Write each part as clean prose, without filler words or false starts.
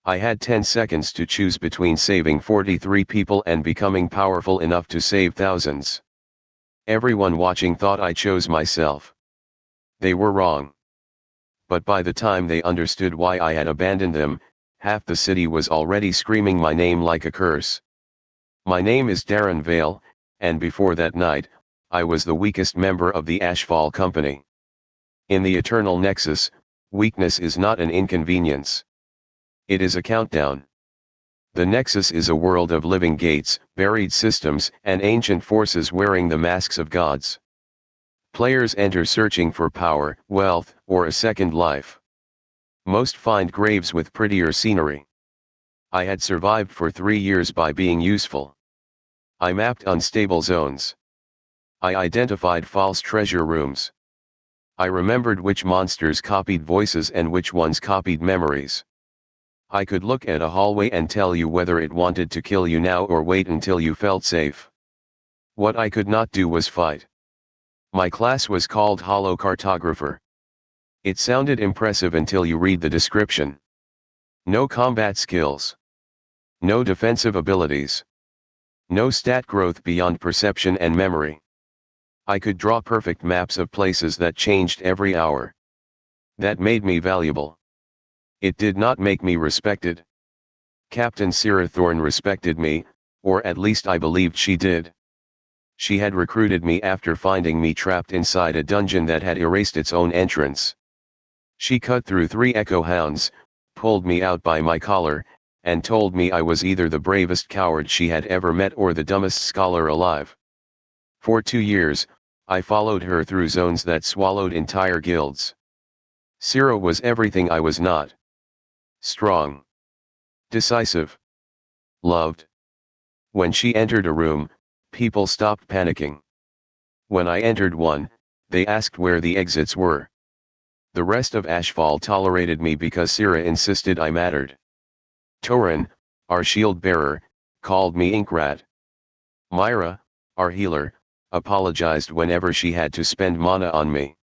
I had 10 seconds to choose between saving 43 people and becoming powerful enough to save thousands. Everyone watching thought I chose myself. They were wrong. But by the time they understood why I had abandoned them, half the city was already screaming my name like a curse. My name is Darren Vale, and before that night, I was the weakest member of the Ashfall Company. In the eternal Nexus, weakness is not an inconvenience. It is a countdown. The Nexus is a world of living gates, buried systems, and ancient forces wearing the masks of gods. Players enter searching for power, wealth, or a second life. Most find graves with prettier scenery. I had survived for 3 years by being useful. I mapped unstable zones. I identified false treasure rooms. I remembered which monsters copied voices and which ones copied memories. I could look at a hallway and tell you whether it wanted to kill you now or wait until you felt safe. What I could not do was fight. My class was called Hollow Cartographer. It sounded impressive until you read the description. No combat skills. No defensive abilities. No stat growth beyond perception and memory. I could draw perfect maps of places that changed every hour. That made me valuable. It did not make me respected. Captain Sierra Thorne respected me, or at least I believed she did. She had recruited me after finding me trapped inside a dungeon that had erased its own entrance. She cut through 3 echo hounds, pulled me out by my collar, and told me I was either the bravest coward she had ever met or the dumbest scholar alive. For 2 years, I followed her through zones that swallowed entire guilds. Sierra was everything I was not. Strong. Decisive. Loved. When she entered a room, people stopped panicking. When I entered one, they asked where the exits were. The rest of Ashfall tolerated me because Sierra insisted I mattered. Torin, our shield bearer, called me Inkrat. Myra, our healer, apologized whenever she had to spend mana on me.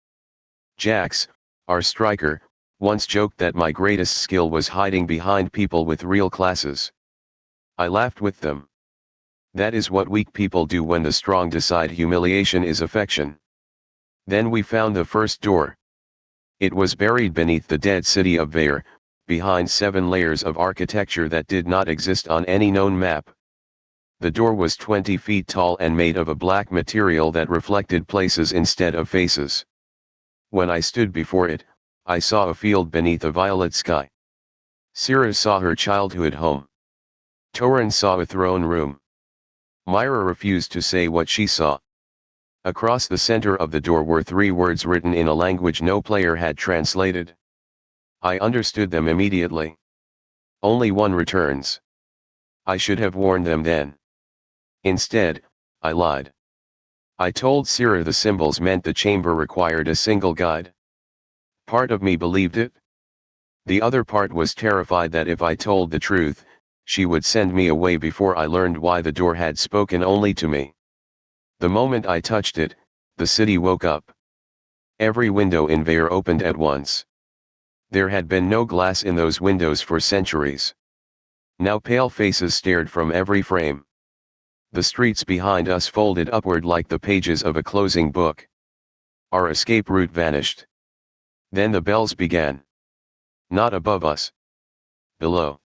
Jax, our striker, once joked that my greatest skill was hiding behind people with real classes. I laughed with them. That is what weak people do when the strong decide humiliation is affection. Then we found the first door. It was buried beneath the dead city of Vair, behind 7 layers of architecture that did not exist on any known map. The door was 20 feet tall and made of a black material that reflected places instead of faces. When I stood before it, I saw a field beneath a violet sky. Sierra saw her childhood home. Torin saw a throne room. Myra refused to say what she saw. Across the center of the door were 3 words written in a language no player had translated. I understood them immediately. Only one returns. I should have warned them then. Instead, I lied. I told Sierra the symbols meant the chamber required a single guide. Part of me believed it. The other part was terrified that if I told the truth, she would send me away before I learned why the door had spoken only to me. The moment I touched it, the city woke up. Every window in Vair opened at once. There had been no glass in those windows for centuries. Now pale faces stared from every frame. The streets behind us folded upward like the pages of a closing book. Our escape route vanished. Then the bells began. Not above us. Below.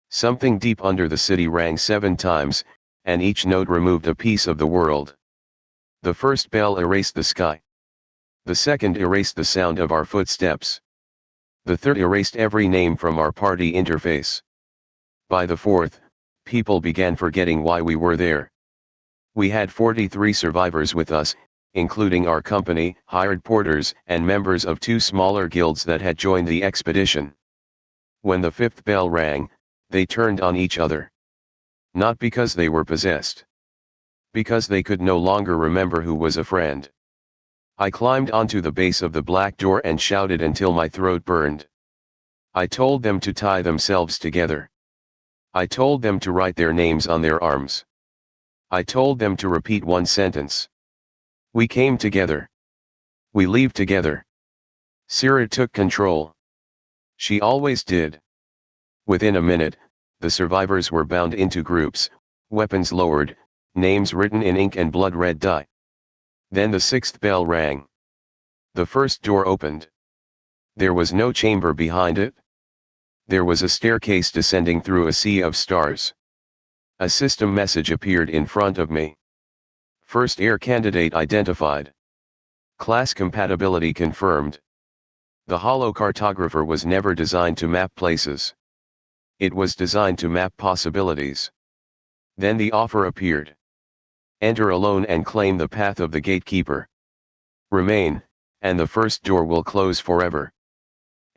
Something deep under the city rang 7 times, and each note removed a piece of the world. The first bell erased the sky. The second erased the sound of our footsteps. The third erased every name from our party interface. By the fourth, people began forgetting why we were there. We had 43 survivors with us, including our company, hired porters, and members of 2 smaller guilds that had joined the expedition. When the 5th bell rang, they turned on each other. Not because they were possessed. Because they could no longer remember who was a friend. I climbed onto the base of the black door and shouted until my throat burned. I told them to tie themselves together. I told them to write their names on their arms. I told them to repeat one sentence. We came together. We leave together. Sierra took control. She always did. Within a minute, the survivors were bound into groups, weapons lowered, names written in ink and blood red dye. Then the sixth bell rang. The first door opened. There was no chamber behind it. There was a staircase descending through a sea of stars. A system message appeared in front of me. First air candidate identified. Class compatibility confirmed. The hollow cartographer was never designed to map places. It was designed to map possibilities. Then the offer appeared. Enter alone and claim the path of the gatekeeper. Remain, and the first door will close forever.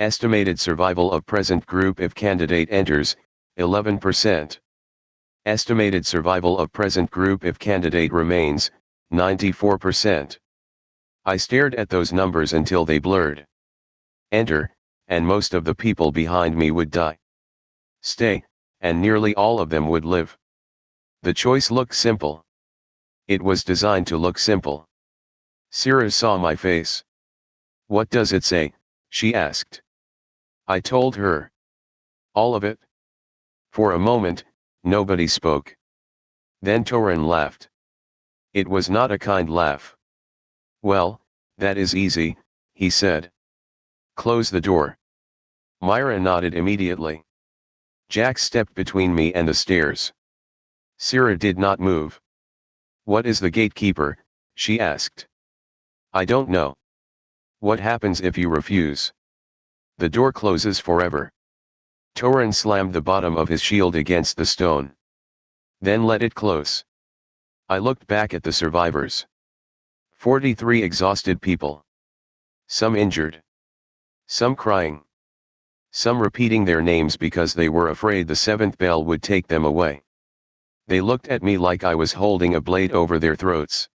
Estimated survival of present group if candidate enters, 11%. Estimated survival of present group if candidate remains, 94%. I stared at those numbers until they blurred. Enter, and most of the people behind me would die. Stay, and nearly all of them would live. The choice looked simple. It was designed to look simple. Syrah saw my face. What does it say? She asked. I told her. All of it? For a moment, nobody spoke. Then Torin laughed. It was not a kind laugh. Well, that is easy, he said. Close the door. Myra nodded immediately. Jack stepped between me and the stairs. Syrah did not move. What is the gatekeeper? She asked. I don't know. What happens if you refuse? The door closes forever. Torin slammed the bottom of his shield against the stone. Then let it close. I looked back at the survivors. 43 exhausted people. Some injured. Some crying. Some repeating their names because they were afraid the seventh bell would take them away. They looked at me like I was holding a blade over their throats.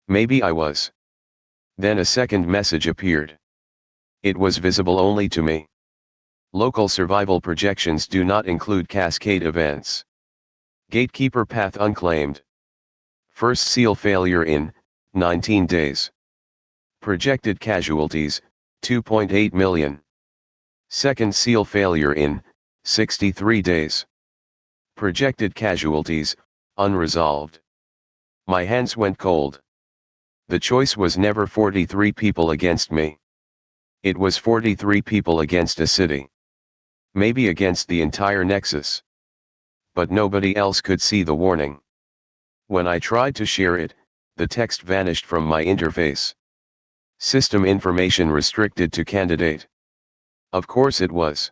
Maybe I was. Then a second message appeared. It was visible only to me. Local survival projections do not include cascade events. Gatekeeper path unclaimed. First seal failure in 19 days. Projected casualties 2.8 million. Second seal failure in 63 days. Projected casualties unresolved. My hands went cold. The choice was never 43 people against me. It was 43 people against a city. Maybe against the entire Nexus. But nobody else could see the warning. When I tried to share it, the text vanished from my interface. System information restricted to candidate. Of course it was.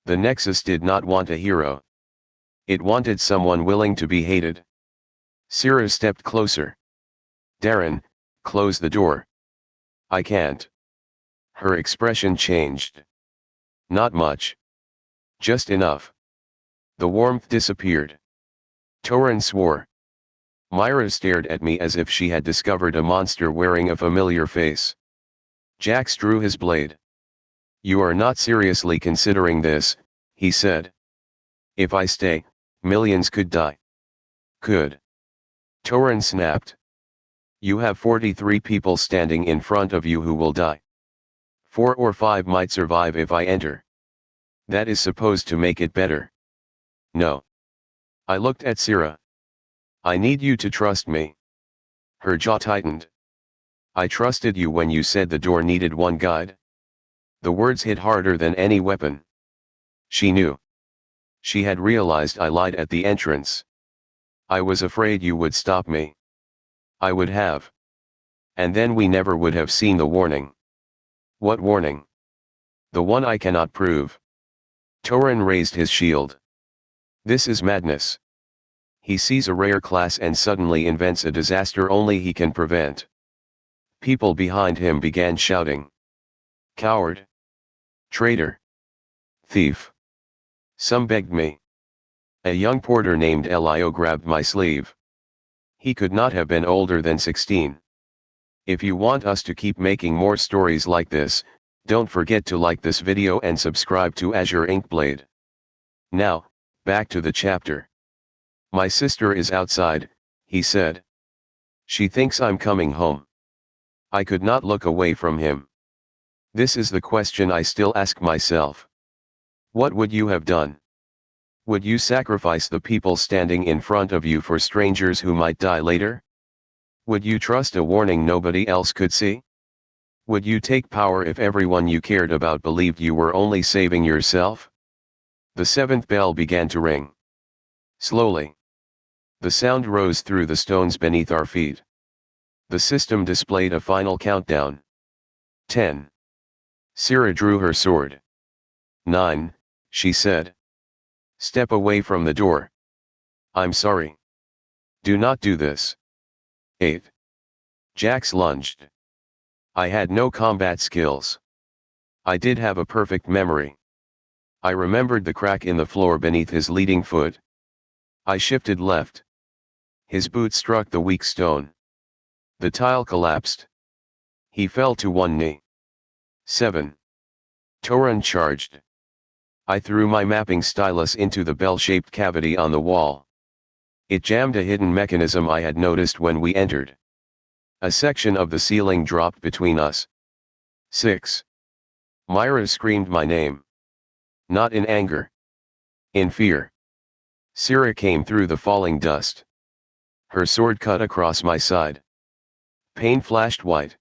The Nexus did not want a hero. It wanted someone willing to be hated. Syrah stepped closer. Darren, close the door. I can't. Her expression changed. Not much. Just enough. The warmth disappeared. Torin swore. Myra stared at me as if she had discovered a monster wearing a familiar face. Jax drew his blade. You are not seriously considering this, he said. If I stay, millions could die. Could. Torin snapped. You have 43 people standing in front of you who will die. 4 or 5 might survive if I enter. That is supposed to make it better. No. I looked at Syrah. I need you to trust me. Her jaw tightened. I trusted you when you said the door needed one guide. The words hit harder than any weapon. She knew. She had realized I lied at the entrance. I was afraid you would stop me. I would have. And then we never would have seen the warning. What warning? The one I cannot prove. Torin raised his shield. This is madness. He sees a rare class and suddenly invents a disaster only he can prevent. People behind him began shouting. Coward. Traitor. Thief. Some begged me. A young porter named Elio grabbed my sleeve. He could not have been older than 16. If you want us to keep making more stories like this, don't forget to like this video and subscribe to Azure Inkblade. Now, back to the chapter. My sister is outside, he said. She thinks I'm coming home. I could not look away from him. This is the question I still ask myself. What would you have done? Would you sacrifice the people standing in front of you for strangers who might die later? Would you trust a warning nobody else could see? Would you take power if everyone you cared about believed you were only saving yourself? The seventh bell began to ring. Slowly. The sound rose through the stones beneath our feet. The system displayed a final countdown. 10. Syrah drew her sword. 9, she said. Step away from the door. I'm sorry. Do not do this. 8. Jax lunged. I had no combat skills. I did have a perfect memory. I remembered the crack in the floor beneath his leading foot. I shifted left. His boot struck the weak stone. The tile collapsed. He fell to one knee. 7. Toran charged. I threw my mapping stylus into the bell-shaped cavity on the wall. It jammed a hidden mechanism I had noticed when we entered. A section of the ceiling dropped between us. 6. Myra screamed my name. Not in anger. In fear. Syrah came through the falling dust. Her sword cut across my side. Pain flashed white.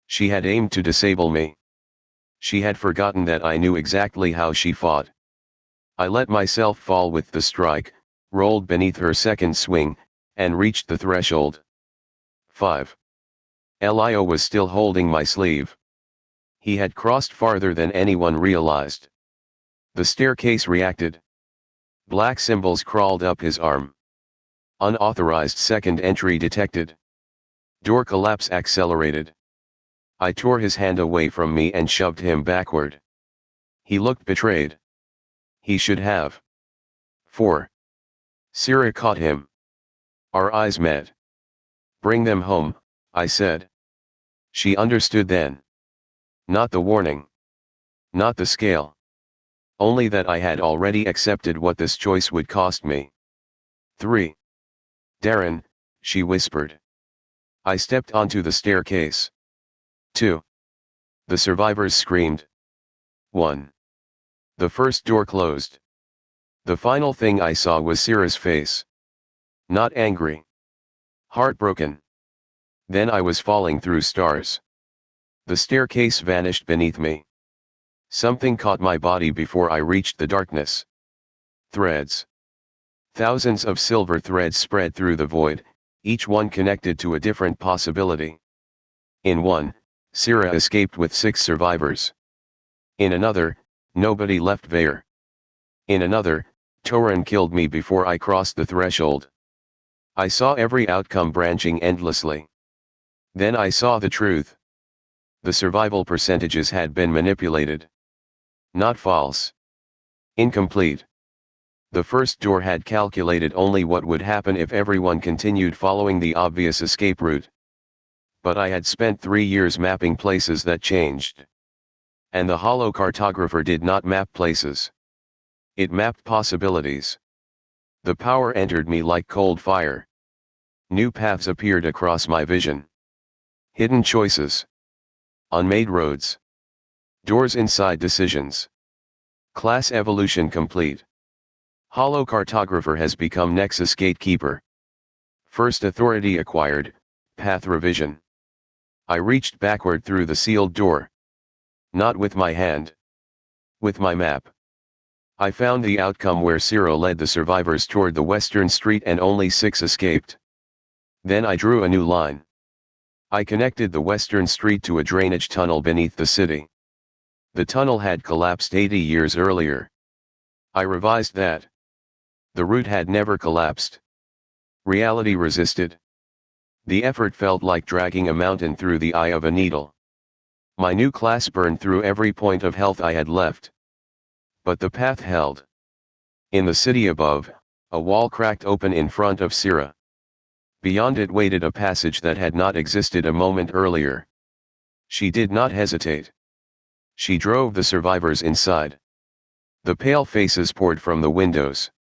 She had aimed to disable me. She had forgotten that I knew exactly how she fought. I let myself fall with the strike, rolled beneath her second swing, and reached the threshold. 5. Elio was still holding my sleeve. He had crossed farther than anyone realized. The staircase reacted. Black symbols crawled up his arm. Unauthorized second entry detected. Door collapse accelerated. I tore his hand away from me and shoved him backward. He looked betrayed. He should have. 4. Syrah caught him. Our eyes met. Bring them home, I said. She understood then. Not the warning. Not the scale. Only that I had already accepted what this choice would cost me. 3. Darren, she whispered. I stepped onto the staircase. 2. The survivors screamed. 1. The first door closed. The final thing I saw was Syrah's face. Not angry. Heartbroken. Then I was falling through stars. The staircase vanished beneath me. Something caught my body before I reached the darkness. Threads. Thousands of silver threads spread through the void, each one connected to a different possibility. In one, Syrah escaped with 6 survivors. In another, nobody left there. In another, Toran killed me before I crossed the threshold. I saw every outcome branching endlessly. Then I saw the truth. The survival percentages had been manipulated. Not false. Incomplete. The first door had calculated only what would happen if everyone continued following the obvious escape route. But I had spent 3 years mapping places that changed. And the hollow cartographer did not map places. It mapped possibilities. The power entered me like cold fire. New paths appeared across my vision. Hidden choices. Unmade roads. Doors inside decisions. Class evolution complete. Hollow cartographer has become Nexus gatekeeper. First authority acquired, path revision. I reached backward through the sealed door. Not with my hand. With my map. I found the outcome where Syrah led the survivors toward the western street and only 6 escaped. Then I drew a new line. I connected the western street to a drainage tunnel beneath the city. The tunnel had collapsed 80 years earlier. I revised that. The route had never collapsed. Reality resisted. The effort felt like dragging a mountain through the eye of a needle. My new class burned through every point of health I had left. But the path held. In the city above, a wall cracked open in front of Syrah. Beyond it waited a passage that had not existed a moment earlier. She did not hesitate. She drove the survivors inside. The pale faces poured from the windows.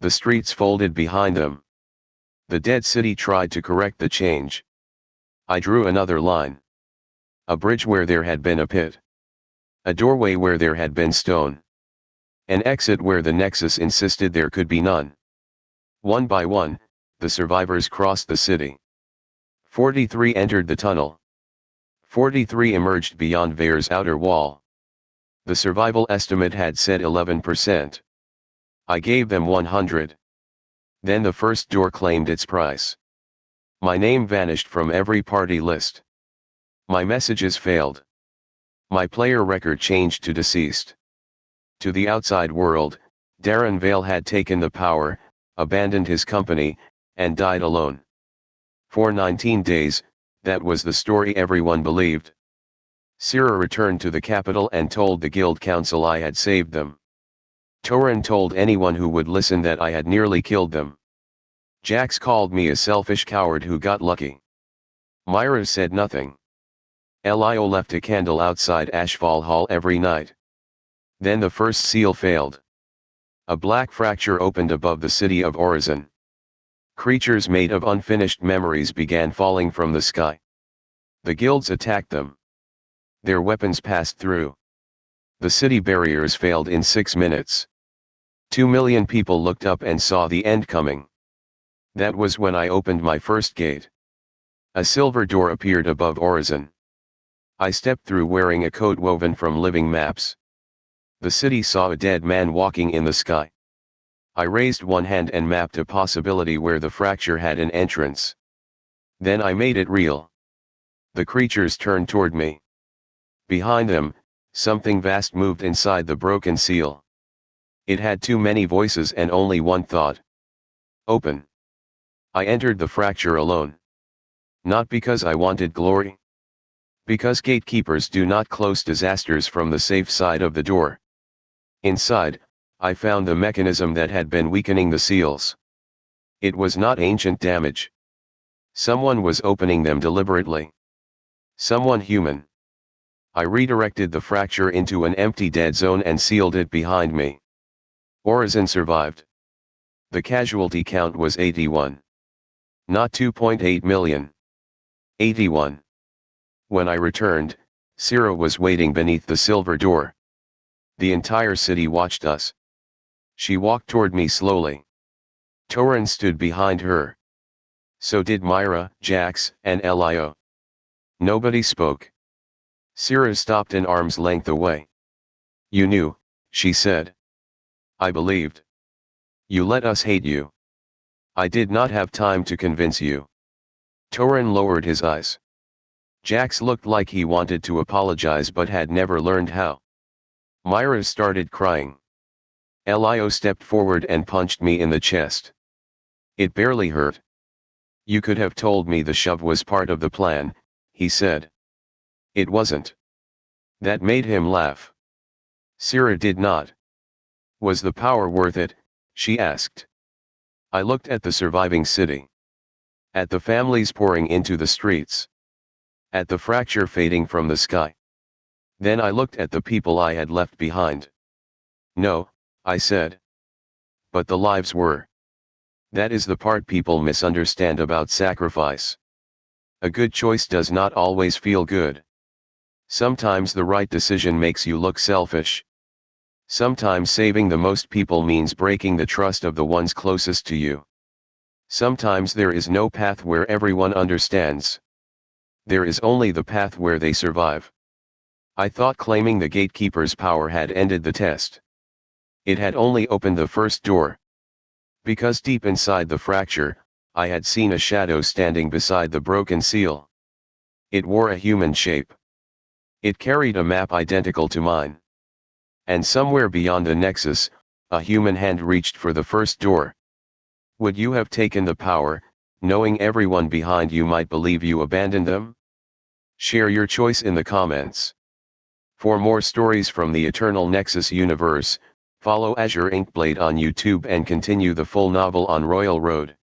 The streets folded behind them. The dead city tried to correct the change. I drew another line. A bridge where there had been a pit. A doorway where there had been stone. An exit where the Nexus insisted there could be none. One by one, the survivors crossed the city. 43 entered the tunnel. 43 emerged beyond Vare's outer wall. The survival estimate had said 11%. I gave them 100. Then the first door claimed its price. My name vanished from every party list. My messages failed. My player record changed to deceased. To the outside world, Darren Vale had taken the power, abandoned his company, and died alone. For 19 days, that was the story everyone believed. Sira returned to the capital and told the guild council I had saved them. Torin told anyone who would listen that I had nearly killed them. Jax called me a selfish coward who got lucky. Myra said nothing. Lio left a candle outside Ashfall Hall every night. Then the first seal failed. A black fracture opened above the city of Orizon. Creatures made of unfinished memories began falling from the sky. The guilds attacked them. Their weapons passed through. The city barriers failed in 6 minutes. 2 million people looked up and saw the end coming. That was when I opened my first gate. A silver door appeared above Orizon. I stepped through wearing a coat woven from living maps. The city saw a dead man walking in the sky. I raised one hand and mapped a possibility where the fracture had an entrance. Then I made it real. The creatures turned toward me. Behind them, something vast moved inside the broken seal. It had too many voices and only one thought. Open. I entered the fracture alone. Not because I wanted glory. Because gatekeepers do not close disasters from the safe side of the door. Inside, I found the mechanism that had been weakening the seals. It was not ancient damage. Someone was opening them deliberately. Someone human. I redirected the fracture into an empty dead zone and sealed it behind me. Orizon survived. The casualty count was 81. Not 2.8 million. 81. When I returned, Sira was waiting beneath the silver door. The entire city watched us. She walked toward me slowly. Torin stood behind her. So did Myra, Jax, and Lio. Nobody spoke. Sira stopped an arm's length away. You knew, she said. I believed. You let us hate you. I did not have time to convince you. Torin lowered his eyes. Jax looked like he wanted to apologize but had never learned how. Myra started crying. Lio stepped forward and punched me in the chest. It barely hurt. You could have told me the shove was part of the plan, he said. It wasn't. That made him laugh. Sira did not. Was the power worth it, she asked. I looked at the surviving city. At the families pouring into the streets. At the fracture fading from the sky. Then I looked at the people I had left behind. No, I said. But the lives were. That is the part people misunderstand about sacrifice. A good choice does not always feel good. Sometimes the right decision makes you look selfish. Sometimes saving the most people means breaking the trust of the ones closest to you. Sometimes there is no path where everyone understands. There is only the path where they survive. I thought claiming the gatekeeper's power had ended the test. It had only opened the first door. Because deep inside the fracture, I had seen a shadow standing beside the broken seal. It wore a human shape. It carried a map identical to mine. And somewhere beyond the Nexus, a human hand reached for the first door. Would you have taken the power, knowing everyone behind you might believe you abandoned them? Share your choice in the comments. For more stories from the Eternal Nexus universe, follow Azure Inkblade on YouTube and continue the full novel on Royal Road.